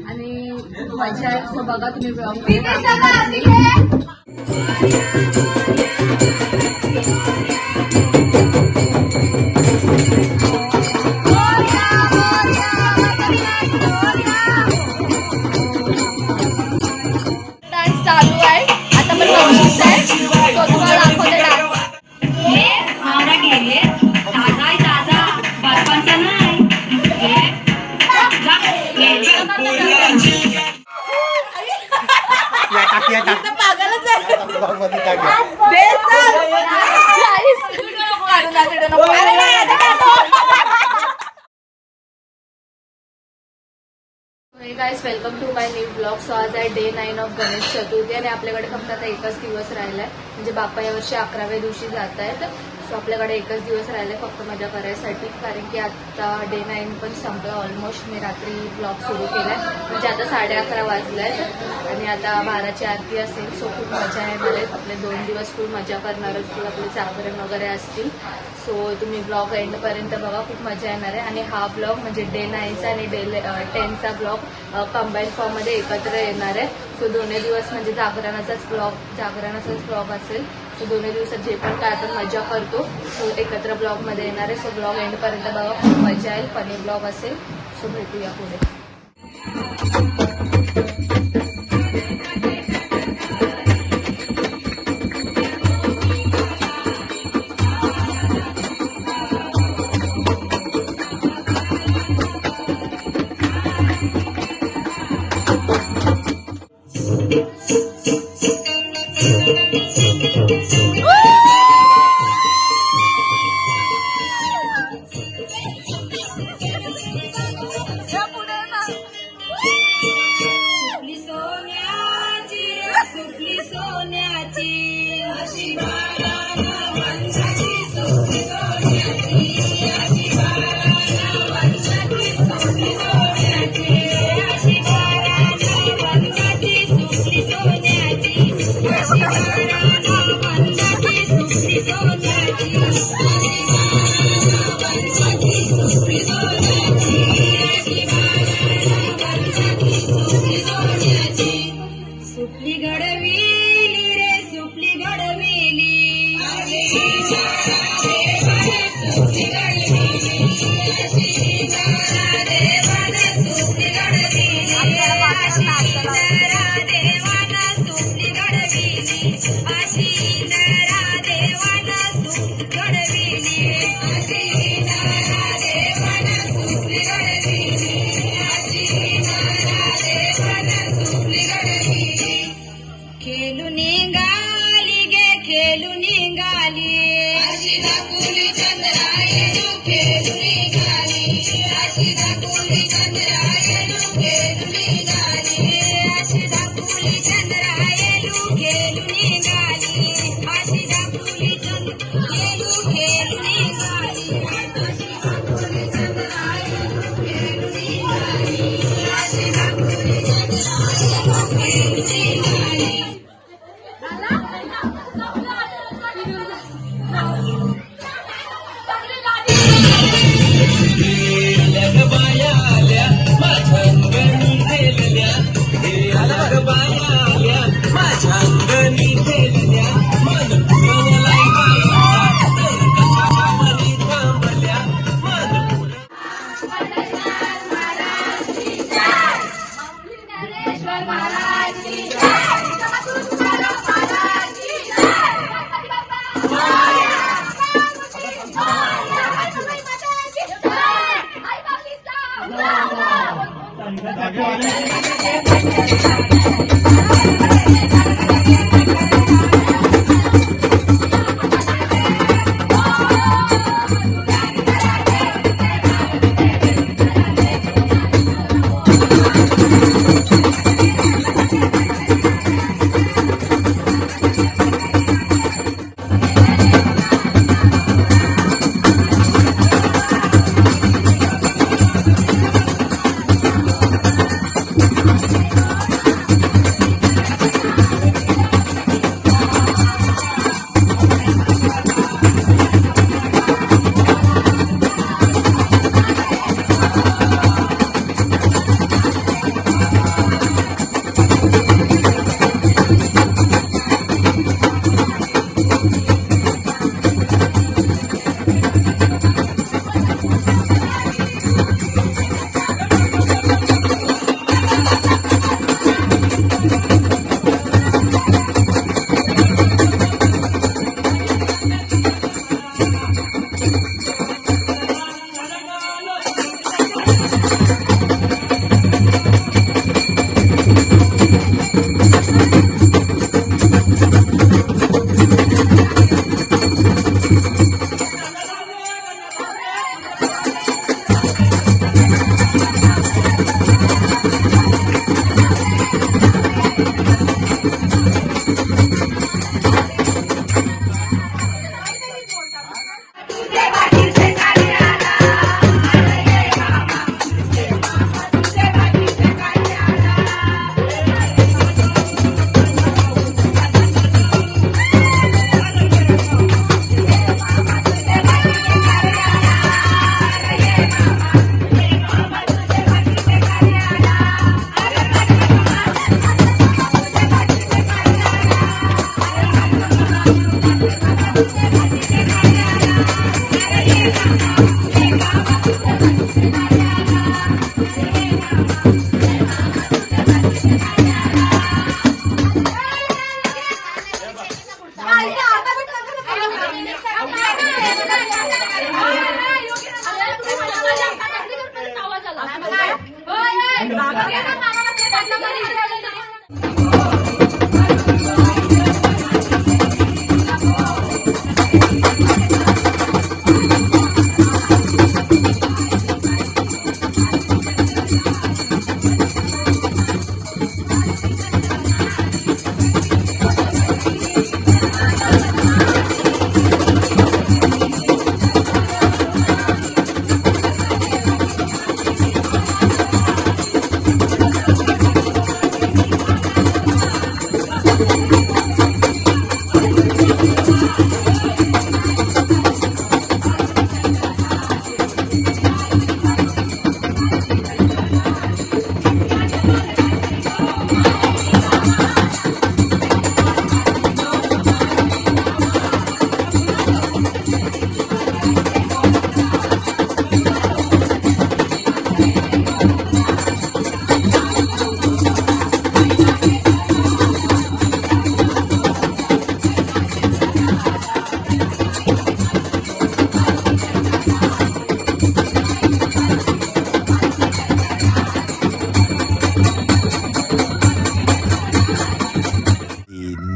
आणि माझ्या बघा तुम्ही डान्स चालू आहे आता पण तो तुम्हाला दाखवते dance guys welcome to my new blog. So आज आहे डे 9 ऑफ गणेश चतुर्थी आणि आपल्याकडे फक्त आता एकच दिवस राहिलाय. म्हणजे बाप्पा यावर्षी 11व्या दिवशी जात आहेत. सो आपल्याकडे एकच दिवस राहिलाय फक्त मजा करायसाठी, कारण की आता डे 9 पण संपला ऑलमोस्ट. मी रात्री ब्लॉग सुरू केलाय, म्हणजे आता 11:30 वाजले आहेत आणि आता 12ची आरती असेल. सो खूप मजा आहे मला. आपले 2 दिवस खूप मजा करणार आहोत. आपले जागरण वगैरे असतील. सो तुम्ही ब्लॉग एंडपर्यंत बघा, खूप मजा येणार आहे. आणि हा ब्लॉग म्हणजे डे 9चा आणि डे 10चा ब्लॉग कंबाईन फॉर्म मध्ये एकत्र येणार आहे. सो दोन्ही दिवस म्हणजे जागरणाचाच ब्लॉग असेल. सो दोन्ही दिवसात जे पण काय आपण मजा करतो सो एकत्र ब्लॉग मध्ये येणार आहे. सो ब्लॉग एंडपर्यंत बघा, खूप मजा येईल. फनी ब्लॉग असेल. सो भेटूया पुढे.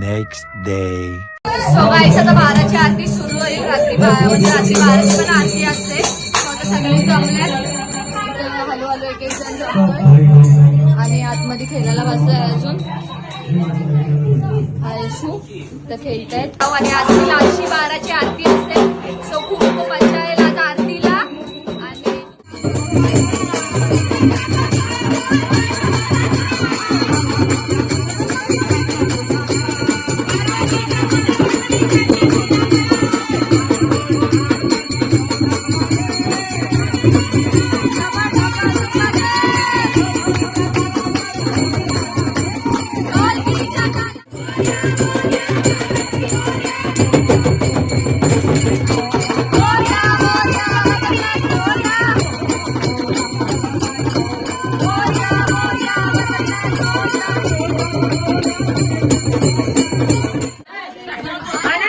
Next day. सो गाईस आता 12ची आरती सुरू होईल. रात्री 12ची पण आरती असते. आता सगळे जमले हळूहळू एक एक जण जमतोय आणि आतमध्ये खेळायला बसलाय अजून आयशू तर खेळतायत. आणि आज 12ची आरती असते. सो खूप खूप मजा येईल आज आरतीला. आणि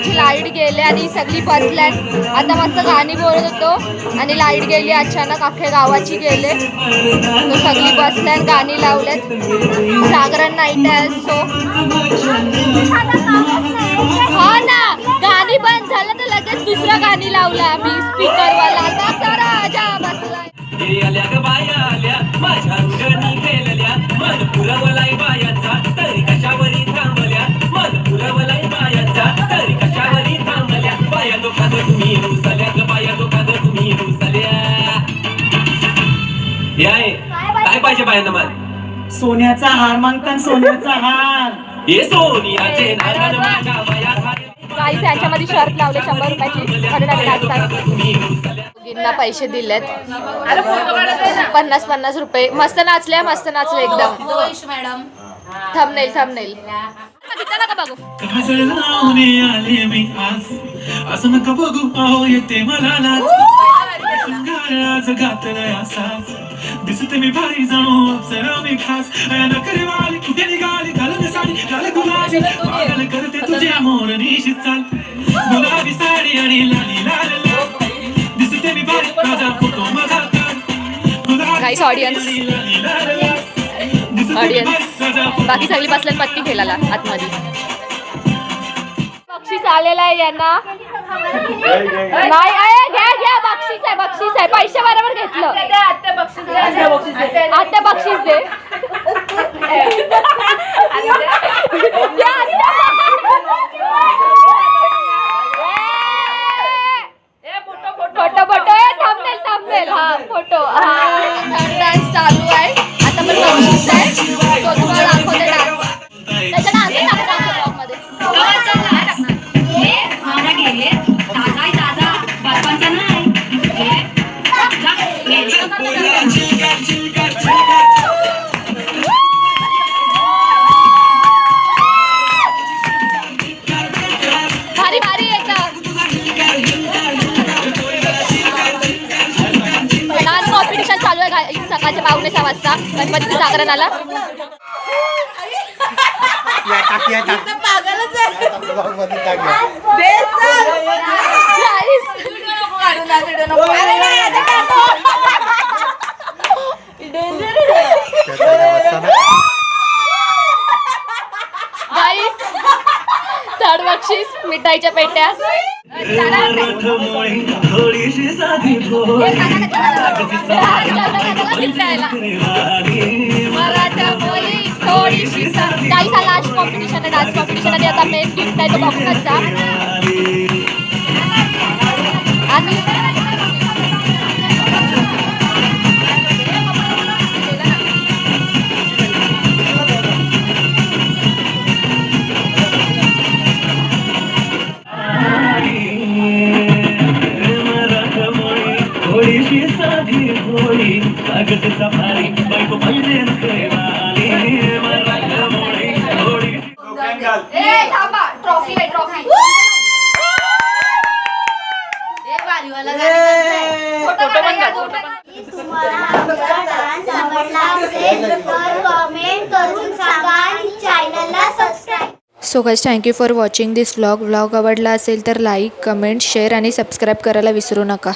आमची लाईट गेली आणि सगळी बसल्यात. आता मस्त गाणी बोलत होतो आणि लाईट गेली अचानक, अख्ख्या गावाची गेले. तो सगळी बसल्यात, गाणी लावल्यात. जागरण नाईट आहे सो हा ना, गाणी बंद झालं तर लगेच दुसरं गाणी लावलं आम्ही स्पीकरवाला. आता राजा बसलाय. काय पाहिजे बायांना मला? सोन्याचा हार मागतात, सोन्याचा हार. हे सोनियाचे नारळ माझ्या बाया. गाईस याच्यामध्ये शर्ट लावले 100 रुपयाची. मुलींना पैसे दिलेत 50-50 रुपये. मस्त नाचले एकदम. मॅडम थंबनेल का बघू. काजळ लावणे आले मी आज, असं नका बघू अहो येते मला लाज. शृंगार आज घातलाय असाच, दिसते मी भारी जाणू अप्सरा मी खास. नकरी वाली कुठे निघाली घालून साडी, लाल गुलाबी पागल करते तुझ्या मोरणीशी चाल. गुलाबी साडी आणि लाली लाल लाल, दिसते मी भारी माझा फोटो माझा काढ. Guys, audience. बाकी सगळी बसल्यात पत्ती खेळायला आतमध्ये. बक्षीस आलेला आहे यांना. नाही घ्या बक्षीस आहे. पैसे बरोबर घेतलं. आत्या बक्षीस दे. फोटो थांबेल हा फोटो. डान्स चालू आहे आता. पण बक्षीस आहे तो तुम्हाला दाखवते. डान्स त्याच्या भारी भारी एकदम. डान्स कॉम्पिटिशन चालू आहे सकाळच्या 5:45 वाजता गणपतीचं जागरणाला. थर्ड बक्षीस मिठाईच्या पेट्या. काही लास्ट कॉम्पिटिशन आहे डान्स कॉम्पिटिशन आणि आता मेन गिफ्ट आहे तो बघण्याचा. आणि ट्रॉफी आहे ट्रॉफी. तुम्हाला आमचा डान्स आवडला असेल तर कमेंट करून सांगा आणि चॅनलला subscribe. So guys thank you for watching this vlog आवडला असेल तर लाईक कमेंट शेअर आणि सबस्क्राईब करायला विसरू नका.